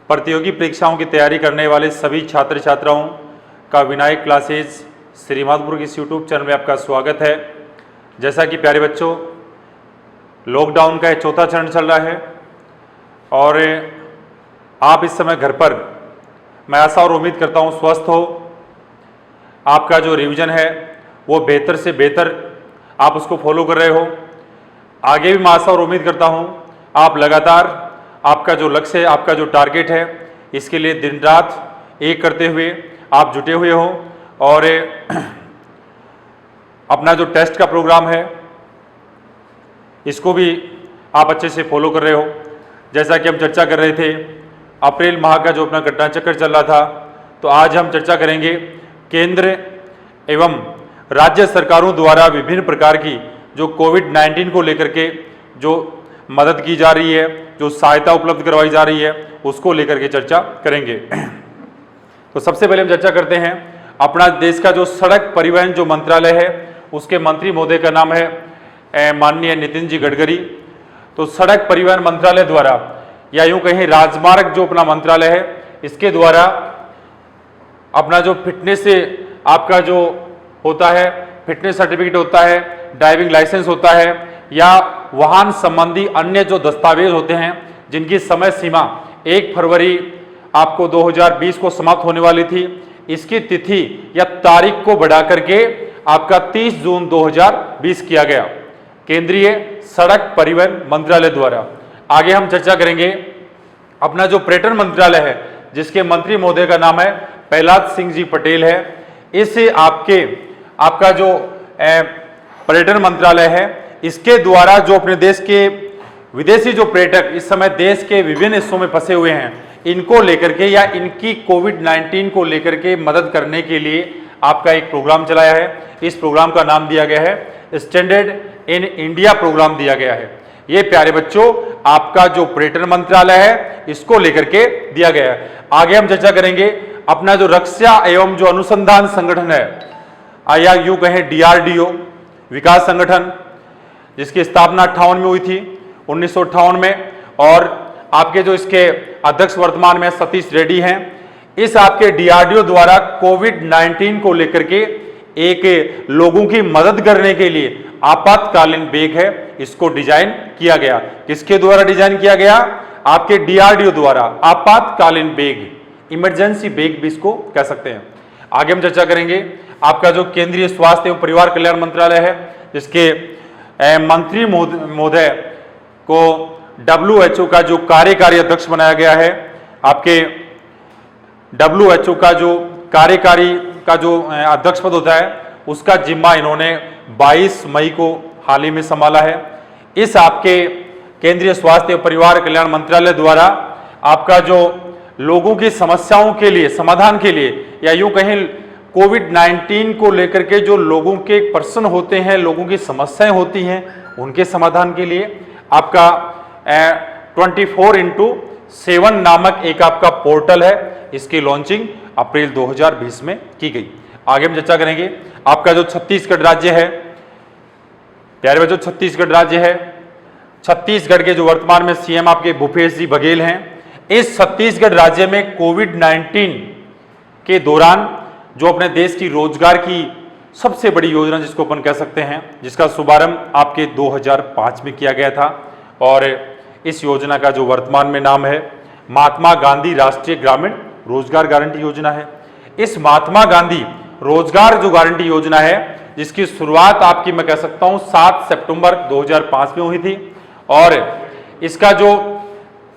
प्रतियोगी परीक्षाओं की तैयारी करने वाले सभी छात्र छात्राओं का विनायक क्लासेज श्रीमाधपुर की इस यूट्यूब चैनल में आपका स्वागत है। जैसा कि प्यारे बच्चों, लॉकडाउन का चौथा चरण चल रहा है और आप इस समय घर पर, मैं आशा और उम्मीद करता हूँ, स्वस्थ हो। आपका जो रिवीजन है वो बेहतर से बेहतर आप उसको फॉलो कर रहे हो। आगे भी मैं आशा और उम्मीद करता हूँ आप लगातार आपका जो लक्ष्य है, आपका जो टारगेट है, इसके लिए दिन रात एक करते हुए आप जुटे हुए हो और अपना जो टेस्ट का प्रोग्राम है इसको भी आप अच्छे से फॉलो कर रहे हो। जैसा कि हम चर्चा कर रहे थे, अप्रैल माह का जो अपना घटना चक्र चल रहा था, तो आज हम चर्चा करेंगे केंद्र एवं राज्य सरकारों द्वारा विभिन्न प्रकार की जो कोविड-19 को लेकर के जो मदद की जा रही है, जो सहायता उपलब्ध करवाई जा रही है, उसको लेकर के चर्चा करेंगे। तो सबसे पहले हम चर्चा करते हैं अपना देश का जो सड़क परिवहन जो मंत्रालय है, उसके मंत्री महोदय का नाम है माननीय नितिन जी गडकरी। तो सड़क परिवहन मंत्रालय द्वारा, या यूं कहें राजमार्ग जो अपना मंत्रालय है, इसके द्वारा अपना जो फिटनेस से आपका जो होता है, फिटनेस सर्टिफिकेट होता है, ड्राइविंग लाइसेंस होता है, या वाहन संबंधी अन्य जो दस्तावेज होते हैं जिनकी समय सीमा 1 फरवरी आपको 2020 को समाप्त होने वाली थी, इसकी तिथि या तारीख को बढ़ा करके आपका 30 जून 2020 किया गया, केंद्रीय सड़क परिवहन मंत्रालय द्वारा। आगे हम चर्चा करेंगे अपना जो पर्यटन मंत्रालय है, जिसके मंत्री महोदय का नाम है प्रहलाद सिंह जी पटेल है। इस आपका जो पर्यटन मंत्रालय है, इसके द्वारा जो अपने देश के विदेशी जो पर्यटक इस समय देश के विभिन्न हिस्सों में फंसे हुए हैं, इनको लेकर के या इनकी कोविड-19 को लेकर के मदद करने के लिए आपका एक प्रोग्राम चलाया है। इस प्रोग्राम का नाम दिया गया है स्टैंडर्ड इन इंडिया प्रोग्राम दिया गया है। ये प्यारे बच्चों आपका जो पर्यटन मंत्रालय है, इसको लेकर के दिया गया है। आगे हम चर्चा करेंगे अपना जो रक्षा एवं जो अनुसंधान संगठन है, या यूं कहें DRDO विकास संगठन, जिसकी स्थापना 58 में हुई थी, 1958 में, और आपके जो इसके अध्यक्ष वर्तमान में सतीश रेड्डी हैं। इस आपके DRDO द्वारा कोविड-19 को लेकर के एक लोगों की मदद करने के लिए आपातकालीन बैग है, इसको डिजाइन किया गया। किसके द्वारा डिजाइन किया गया? आपके DRDO द्वारा आपातकालीन बैग, इमरजेंसी बैग भी इसको कह सकते हैं। आगे हम चर्चा करेंगे आपका जो केंद्रीय स्वास्थ्य एवं परिवार कल्याण मंत्रालय है, जिसके मंत्री महोदय को WHO का जो कार्यकारी अध्यक्ष बनाया गया है। आपके WHO का जो कार्यकारी का जो अध्यक्ष पद होता है, उसका जिम्मा इन्होंने 22 मई को हाल ही में संभाला है। इस आपके केंद्रीय स्वास्थ्य एवं परिवार कल्याण मंत्रालय द्वारा आपका जो लोगों की समस्याओं के लिए, समाधान के लिए, या यूं कहें कोविड-19 को लेकर के जो लोगों के प्रश्न होते हैं, लोगों की समस्याएं होती हैं, उनके समाधान के लिए आपका 24x7 नामक एक आपका पोर्टल है, इसकी लॉन्चिंग अप्रैल 2020 में की गई। आगे हम चर्चा करेंगे आपका जो छत्तीसगढ़ राज्य है, प्यारे बच्चों, छत्तीसगढ़ राज्य है। छत्तीसगढ़ के जो वर्तमान में CM आपके भूपेश जी बघेल हैं। इस छत्तीसगढ़ राज्य में कोविड-19 के दौरान जो अपने देश की रोजगार की सबसे बड़ी योजना जिसको अपन कह सकते हैं, जिसका शुभारंभ आपके 2005 में किया गया था, और इस योजना का जो वर्तमान में नाम है महात्मा गांधी राष्ट्रीय ग्रामीण रोजगार गारंटी योजना है। इस महात्मा गांधी रोजगार जो गारंटी योजना है, जिसकी शुरुआत आपकी मैं कह सकता हूं 7 सितंबर 2005 में हुई थी, और इसका जो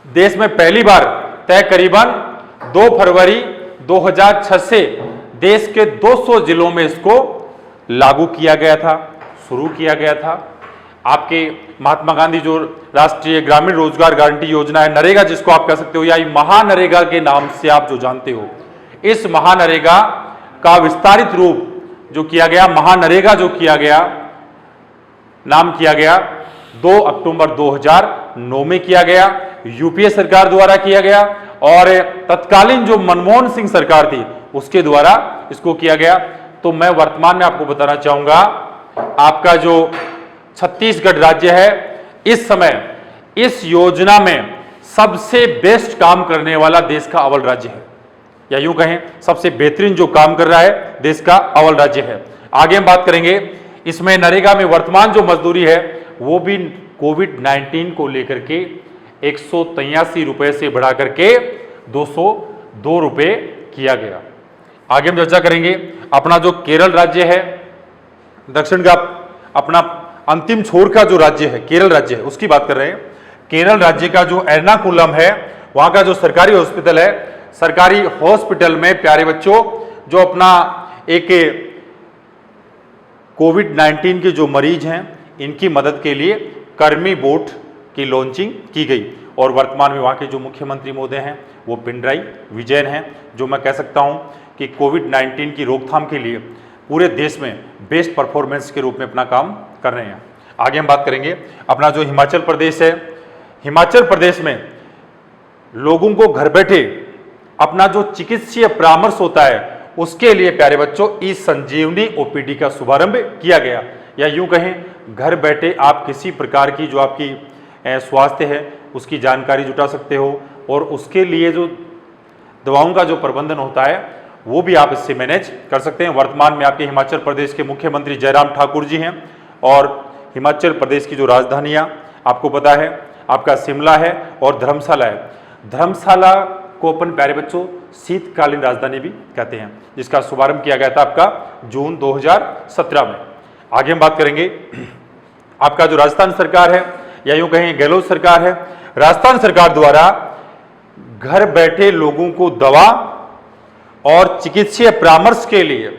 देश में पहली बार तय करीबन 2 फरवरी 2006 से देश के 200 जिलों में इसको लागू किया गया था, शुरू किया गया था। आपके महात्मा गांधी जो राष्ट्रीय ग्रामीण रोजगार गारंटी योजना है, नरेगा जिसको आप कह सकते हो, या महानरेगा के नाम से आप जो जानते हो, इस महानरेगा का विस्तारित रूप जो किया गया, महानरेगा जो किया गया, नाम किया गया 2 अक्टूबर 2009 में किया गया, यूपीए सरकार द्वारा किया गया, और तत्कालीन जो मनमोहन सिंह सरकार थी उसके द्वारा इसको किया गया। तो मैं वर्तमान में आपको बताना चाहूंगा, आपका जो छत्तीसगढ़ राज्य है, इस समय इस योजना में सबसे बेस्ट काम करने वाला देश का अव्वल राज्य है, या यूं कहें सबसे बेहतरीन जो काम कर रहा है देश का अव्वल राज्य है। आगे हम बात करेंगे, इसमें नरेगा में वर्तमान जो मजदूरी है वो भी कोविड-19 को लेकर के 183 रुपए से बढ़ा करके 202 रुपए किया गया। आगे हम चर्चा करेंगे अपना जो केरल राज्य है, दक्षिण का अपना अंतिम छोर का जो राज्य है केरल राज्य है उसकी बात कर रहे हैं। केरल राज्य का जो एर्नाकुलम है वहां का जो सरकारी हॉस्पिटल है, सरकारी हॉस्पिटल में प्यारे बच्चों जो अपना एक कोविड-19 के जो मरीज हैं इनकी मदद के लिए कर्मी बोट की लॉन्चिंग की गई और वर्तमान में वहाँ के जो मुख्यमंत्री महोदय हैं वो पिनराई विजयन हैं, जो मैं कह सकता हूँ कि कोविड-19 की रोकथाम के लिए पूरे देश में बेस्ट परफॉर्मेंस के रूप में अपना काम कर रहे हैं। आगे हम बात करेंगे अपना जो हिमाचल प्रदेश है, हिमाचल प्रदेश में लोगों को घर बैठे अपना जो चिकित्सीय परामर्श होता है उसके लिए प्यारे बच्चों ई संजीवनी ओपीडी का शुभारंभ किया गया, या यूं कहें घर बैठे आप किसी प्रकार की जो आपकी स्वास्थ्य है उसकी जानकारी जुटा सकते हो और उसके लिए जो दवाओं का जो प्रबंधन होता है वो भी आप इससे मैनेज कर सकते हैं। वर्तमान में आपके हिमाचल प्रदेश के मुख्यमंत्री जयराम ठाकुर जी हैं और हिमाचल प्रदेश की जो राजधानियाँ आपको पता है आपका शिमला है और धर्मशाला है। धर्मशाला को अपन प्यारे बच्चों शीतकालीन राजधानी भी कहते हैं, जिसका शुभारंभ किया गया था आपका जून 2017 में। आगे हम बात करेंगे आपका जो राजस्थान सरकार है या यूं कहें गहलोत सरकार है, राजस्थान सरकार द्वारा घर बैठे लोगों को दवा और चिकित्सीय परामर्श के लिए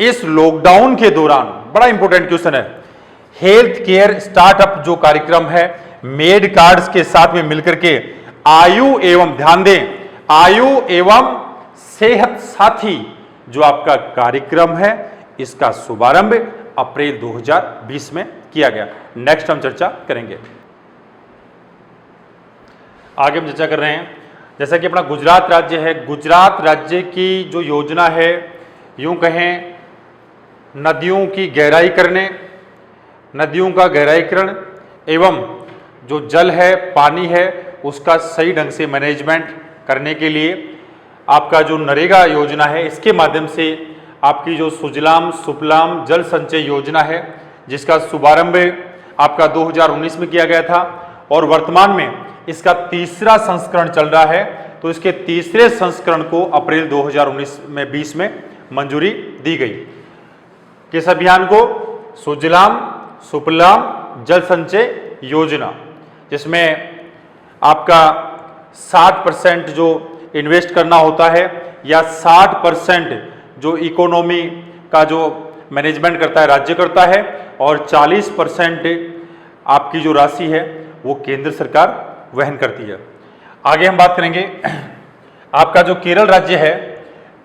इस लॉकडाउन के दौरान बड़ा इंपॉर्टेंट क्वेश्चन है, हेल्थ केयर स्टार्टअप जो कार्यक्रम है मेड कार्ड्स के साथ में मिलकर के आयु एवं ध्यान दें आयु एवं सेहत साथी जो आपका कार्यक्रम है इसका शुभारंभ अप्रैल 2020 में किया गया। नेक्स्ट हम चर्चा करेंगे, आगे हम चर्चा कर रहे हैं जैसा कि अपना गुजरात राज्य है, गुजरात राज्य की जो योजना है यूं कहें नदियों की गहराई करने, नदियों का गहराईकरण एवं जो जल है पानी है उसका सही ढंग से मैनेजमेंट करने के लिए आपका जो नरेगा योजना है इसके माध्यम से आपकी जो सुजलाम सुफलाम जल संचय योजना है जिसका शुभारंभ आपका 2019 में किया गया था और वर्तमान में इसका तीसरा संस्करण चल रहा है, तो इसके तीसरे संस्करण को अप्रैल 2019 में मंजूरी दी गई। किस अभियान को? सुजलाम सुफलाम जल संचय योजना, जिसमें आपका 60% जो इन्वेस्ट करना होता है या 60% जो इकोनॉमी का जो मैनेजमेंट करता है राज्य करता है और 40% आपकी जो राशि है वो केंद्र सरकार वहन करती है। आगे हम बात करेंगे आपका जो केरल राज्य है,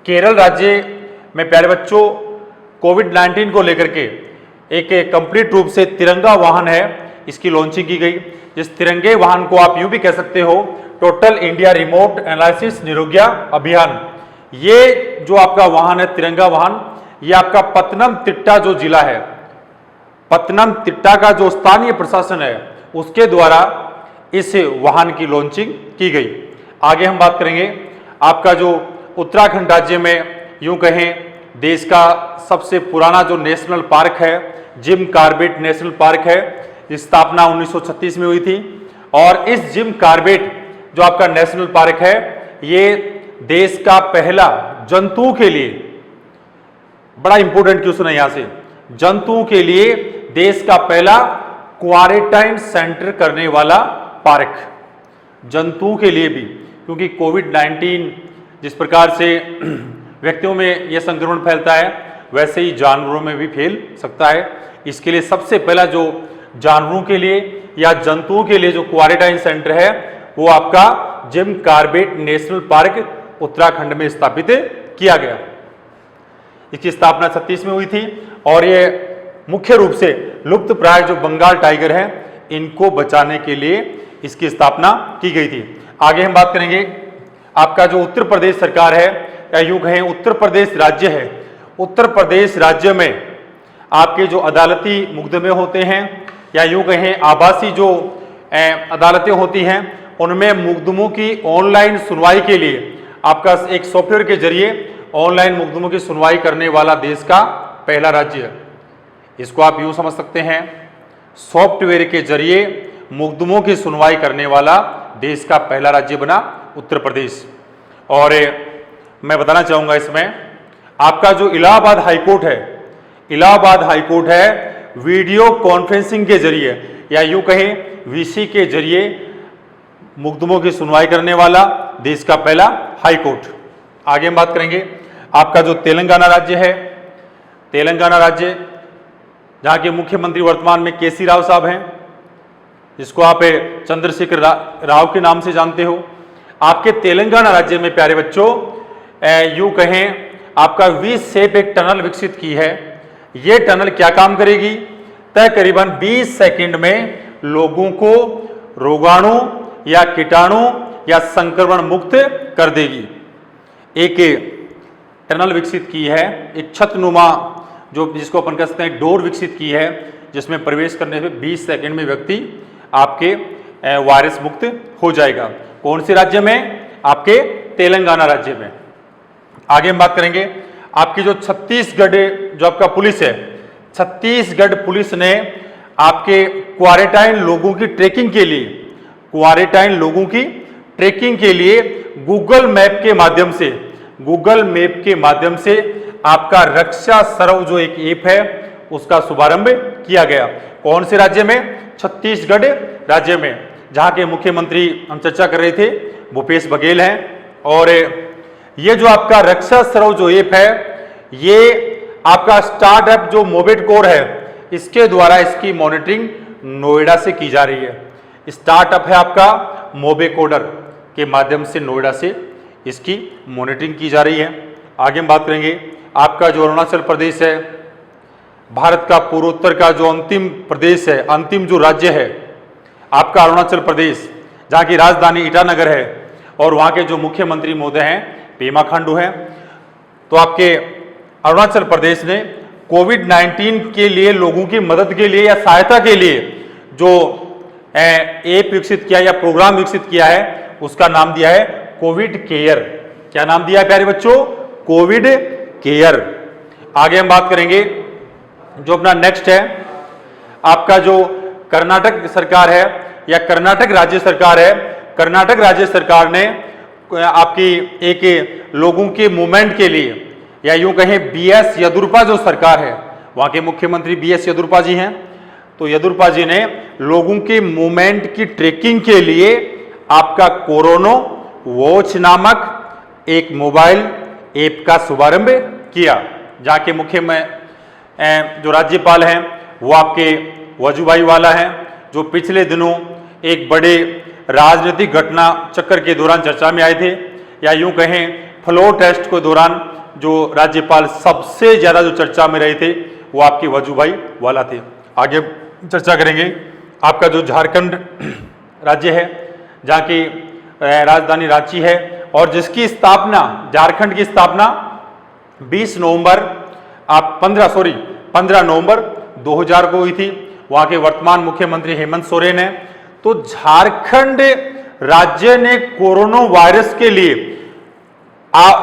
केरल राज्य में प्यारे बच्चों कोविड-19 को लेकर के एक कंप्लीट रूप से तिरंगा वाहन है इसकी लॉन्चिंग की गई, जिस तिरंगे वाहन को आप यूं भी कह सकते हो टोटल इंडिया रिमोट एनालिसिस निरोग्या अभियान। ये जो आपका वाहन है तिरंगा वाहन, ये आपका पतनमतिट्टा जो जिला है, पतनमतिट्टा का जो स्थानीय प्रशासन है उसके द्वारा इस वाहन की लॉन्चिंग की गई। आगे हम बात करेंगे आपका जो उत्तराखंड राज्य में यूं कहें देश का सबसे पुराना जो नेशनल पार्क है जिम कॉर्बेट नेशनल पार्क है, इस स्थापना 1936 में हुई थी और इस जिम कॉर्बेट जो आपका नेशनल पार्क है ये देश का पहला जंतुओं के लिए, बड़ा इंपॉर्टेंट क्वेश्चन है यहां से, जंतुओं के लिए देश का पहला क्वारंटाइन सेंटर करने वाला पार्क, जंतुओं के लिए भी, क्योंकि कोविड-19 जिस प्रकार से व्यक्तियों में यह संक्रमण फैलता है वैसे ही जानवरों में भी फैल सकता है। इसके लिए सबसे पहला जो जानवरों के लिए या जंतुओं के लिए जो क्वारंटाइन सेंटर है वो आपका Jim Corbett national park Uttarakhand में स्थापित किया गया। इसकी स्थापना 36 में हुई थी और ये मुख्य रूप से लुप्त प्राय जो बंगाल टाइगर है इनको बचाने के लिए इसकी स्थापना की गई थी। आगे हम बात करेंगे आपका जो उत्तर प्रदेश सरकार है या यूं कहें उत्तर प्रदेश राज्य है, उत्तर प्रदेश राज्य में आपके जो अदालती मुकदमे होते हैं या यूं कहें आभासी जो अदालतें होती हैं उनमें मुकदमों की ऑनलाइन सुनवाई के लिए आपका एक सॉफ्टवेयर के जरिए ऑनलाइन मुकदमों की सुनवाई करने वाला देश का पहला राज्य है। इसको आप यूं समझ सकते हैं, सॉफ्टवेयर के जरिए मुकदमों की सुनवाई करने वाला देश का पहला राज्य बना उत्तर प्रदेश। और मैं बताना चाहूंगा इसमें आपका जो इलाहाबाद हाईकोर्ट है, इलाहाबाद हाईकोर्ट है वीडियो कॉन्फ्रेंसिंग के जरिए या यूं कहें वीसी के जरिए मुकदमों की सुनवाई करने वाला देश का पहला हाईकोर्ट। आगे हम बात करेंगे आपका जो तेलंगाना राज्य है, तेलंगाना राज्य जहां के मुख्यमंत्री वर्तमान में केसी राव साहब हैं, जिसको आप चंद्रशेखर राव के नाम से जानते हो। आपके तेलंगाना राज्य में प्यारे बच्चों यूं कहें आपका वी शेप एक टनल विकसित की है। ये टनल क्या काम करेगी? तकरीबन 20 सेकंड में लोगों को रोगाणु या कीटाणु या संक्रमण मुक्त कर देगी। एक टनल विकसित की है, एक छतनुमा जो जिसको अपन कह सकते हैं डोर विकसित की है, जिसमें प्रवेश करने पे 20 सेकंड में व्यक्ति आपके वायरस मुक्त हो जाएगा। कौन से राज्य में? आपके तेलंगाना राज्य में। आगे हम बात करेंगे आपकी जो छत्तीसगढ़ जो आपका पुलिस है, छत्तीसगढ़ पुलिस ने आपके क्वारंटाइन लोगों की ट्रैकिंग के लिए, क्वारंटाइन लोगों की ट्रैकिंग के लिए गूगल मैप के माध्यम से, गूगल मैप के माध्यम से आपका रक्षा सर्व जो एक ऐप है उसका शुभारंभ किया गया। कौन से राज्य में? छत्तीसगढ़ राज्य में, जहां के मुख्यमंत्री हम चर्चा कर रहे थे भूपेश बघेल हैं। और ये जो आपका रक्षा सर्व जो ऐप है, ये आपका स्टार्टअप जो मोबेट कोर है, इसके द्वारा इसकी मॉनिटरिंग नोएडा से की जा रही है। स्टार्टअप है आपका मोबेकोडर के माध्यम से नोएडा से इसकी मॉनिटरिंग की जा रही है। आगे हम बात करेंगे आपका जो अरुणाचल प्रदेश है, भारत का पूर्वोत्तर का जो अंतिम प्रदेश है, अंतिम जो राज्य है आपका अरुणाचल प्रदेश, जहाँ की राजधानी ईटानगर है और वहाँ के जो मुख्यमंत्री महोदय हैं पेमा खांडू हैं। तो आपके अरुणाचल प्रदेश ने कोविड-19 के लिए लोगों की मदद के लिए या सहायता के लिए जो ऐप विकसित किया या प्रोग्राम विकसित किया है उसका नाम दिया है कोविड केयर। क्या नाम दिया है प्यारे बच्चों? Covid care. आगे हम बात करेंगे जो अपना नेक्स्ट है आपका जो कर्नाटक सरकार है या कर्नाटक राज्य सरकार है। कर्नाटक राज्य सरकार ने आपकी एक लोगों के मूवमेंट के लिए या यूं कहें बीएस येदुरप्पा जो सरकार है, वहां के मुख्यमंत्री बीएस येदुरप्पा जी हैं। तो येदुरप्पा जी ने लोगों के मूवमेंट की ट्रैकिंग के लिए आपका कोरोना वॉच नामक एक मोबाइल ऐप का शुभारंभ किया, जहाँ के मुख्य में जो राज्यपाल हैं वो आपके वजूभाई वाला हैं, जो पिछले दिनों एक बड़े राजनीतिक घटना चक्कर के दौरान चर्चा में आए थे, या यूं कहें फ्लोर टेस्ट के दौरान जो राज्यपाल सबसे ज्यादा जो चर्चा में रहे थे वो आपके वजूभाई वाला थे। आगे चर्चा करेंगे आपका जो झारखंड राज्य है, जहाँ की राजधानी रांची है और जिसकी स्थापना, झारखंड की स्थापना 15 नवंबर 2000 को हुई थी। वहां के वर्तमान मुख्यमंत्री हेमंत सोरेन है। तो झारखंड राज्य ने कोरोना वायरस के लिए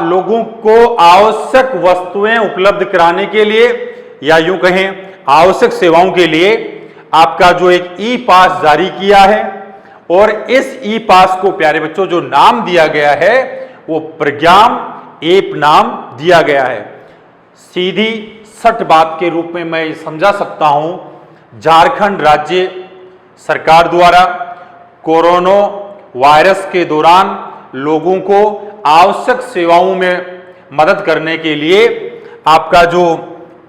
लोगों को आवश्यक वस्तुएं उपलब्ध कराने के लिए या यूं कहें आवश्यक सेवाओं के लिए आपका जो एक ई पास जारी किया है, और इस ई पास को प्यारे बच्चों जो नाम दिया गया है वो प्रज्ञान ऐप नाम दिया गया है। सीधी सट बात के रूप में मैं समझा सकता हूं, झारखंड राज्य सरकार द्वारा कोरोना वायरस के दौरान लोगों को आवश्यक सेवाओं में मदद करने के लिए आपका जो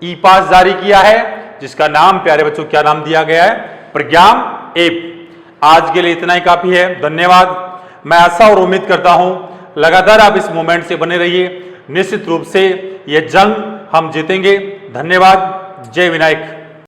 ई पास जारी किया है, जिसका नाम प्यारे बच्चों क्या नाम दिया गया है? प्रज्ञान ऐप। आज के लिए इतना ही काफी है। धन्यवाद। मैं आशा और उम्मीद करता हूं लगातार आप इस मोमेंट से बने रहिए। निश्चित रूप से ये जंग हम जीतेंगे। धन्यवाद। जय विनायक।